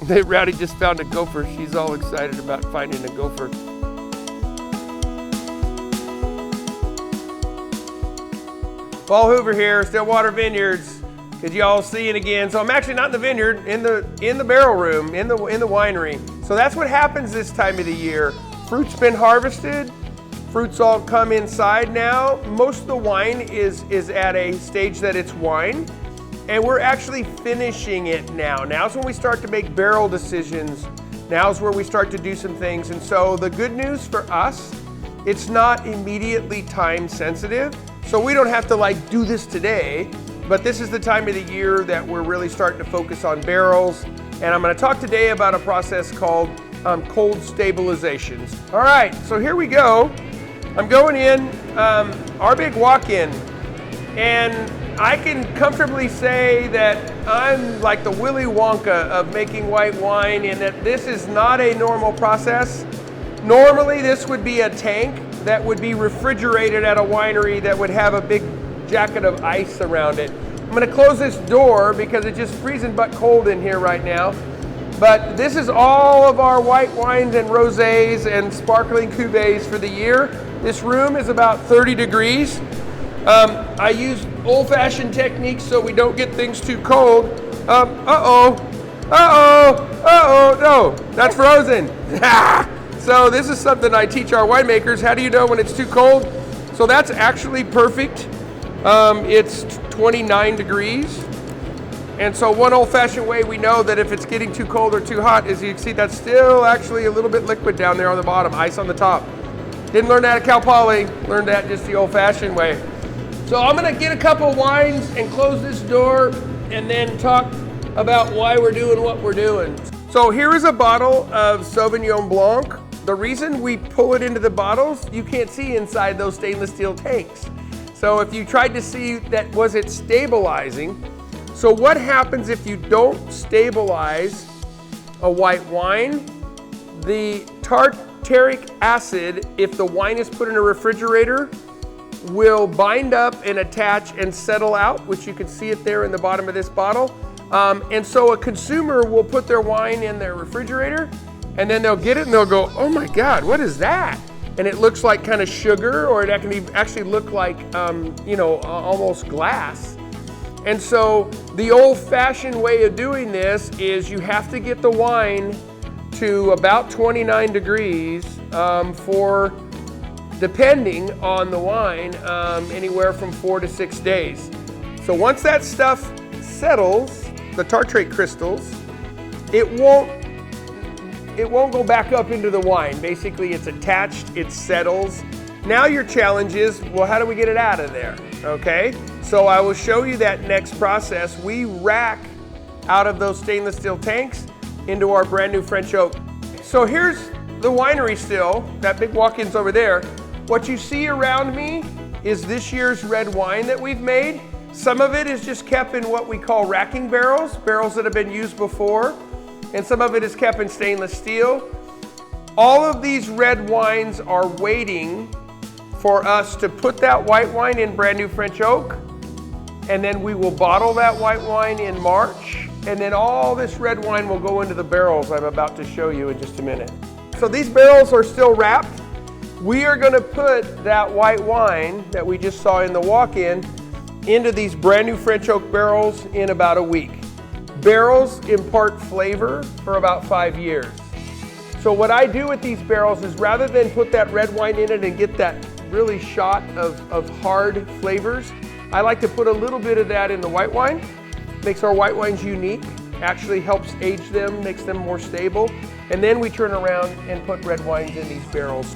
Rowdy just found a gopher. She's all excited about finding a gopher. Paul Hoover here, Stillwater Vineyards. Could you all see it again? So I'm actually not in the vineyard, in the barrel room, in the winery. So that's what happens this time of the year. Fruit's been harvested. Fruits all come inside now. Most of the wine is at a stage that it's wine. And we're actually finishing it now. Now's when we start to make barrel decisions. Now's where we start to do some things. And so the good news for us, it's not immediately time sensitive. So we don't have to like do this today, but this is the time of the year that we're really starting to focus on barrels. And I'm gonna talk today about a process called cold stabilizations. All right, so here we go. I'm going in our big walk-in, and I can comfortably say that I'm like the Willy Wonka of making white wine, in that this is not a normal process. Normally this would be a tank that would be refrigerated at a winery that would have a big jacket of ice around it. I'm gonna close this door because it's just freezing but cold in here right now. But this is all of our white wines and rosés and sparkling cuvées for the year. This room is about 30 degrees. I use old-fashioned techniques so we don't get things too cold. No, that's frozen. So this is something I teach our winemakers. How do you know when it's too cold? So that's actually perfect. It's 29 degrees. And so one old-fashioned way we know that if it's getting too cold or too hot is, you can see that's still actually a little bit liquid down there on the bottom, ice on the top. Didn't learn that at Cal Poly, learned that just the old-fashioned way. So I'm gonna get a couple wines and close this door and then talk about why we're doing what we're doing. So here is a bottle of Sauvignon Blanc. The reason we pull it into the bottles, you can't see inside those stainless steel tanks. So if you tried to see that, was it stabilizing? So what happens if you don't stabilize a white wine? The tartaric acid, if the wine is put in a refrigerator, will bind up and attach and settle out, which you can see it there in the bottom of this bottle. And so a consumer will put their wine in their refrigerator, and then they'll get it and they'll go, oh my God, what is that? And it looks like kind of sugar, or it can actually look like, almost glass. And so the old-fashioned way of doing this is you have to get the wine to about 29 degrees for, depending on the wine, anywhere from 4 to 6 days. So once that stuff settles, the tartrate crystals, it won't go back up into the wine. Basically, it's attached, it settles. Now your challenge is, well, how do we get it out of there? Okay, so I will show you that next process. We rack out of those stainless steel tanks into our brand new French oak. So here's the winery still, that big walk-in's over there. What you see around me is this year's red wine that we've made. Some of it is just kept in what we call racking barrels, barrels that have been used before, and some of it is kept in stainless steel. All of these red wines are waiting for us to put that white wine in brand new French oak, and then we will bottle that white wine in March, and then all this red wine will go into the barrels I'm about to show you in just a minute. So these barrels are still wrapped. We are gonna put that white wine that we just saw in the walk-in into these brand new French oak barrels in about a week. Barrels impart flavor for about 5 years. So what I do with these barrels is, rather than put that red wine in it and get that really shot of hard flavors, I like to put a little bit of that in the white wine. Makes our white wines unique, actually helps age them, makes them more stable. And then we turn around and put red wines in these barrels.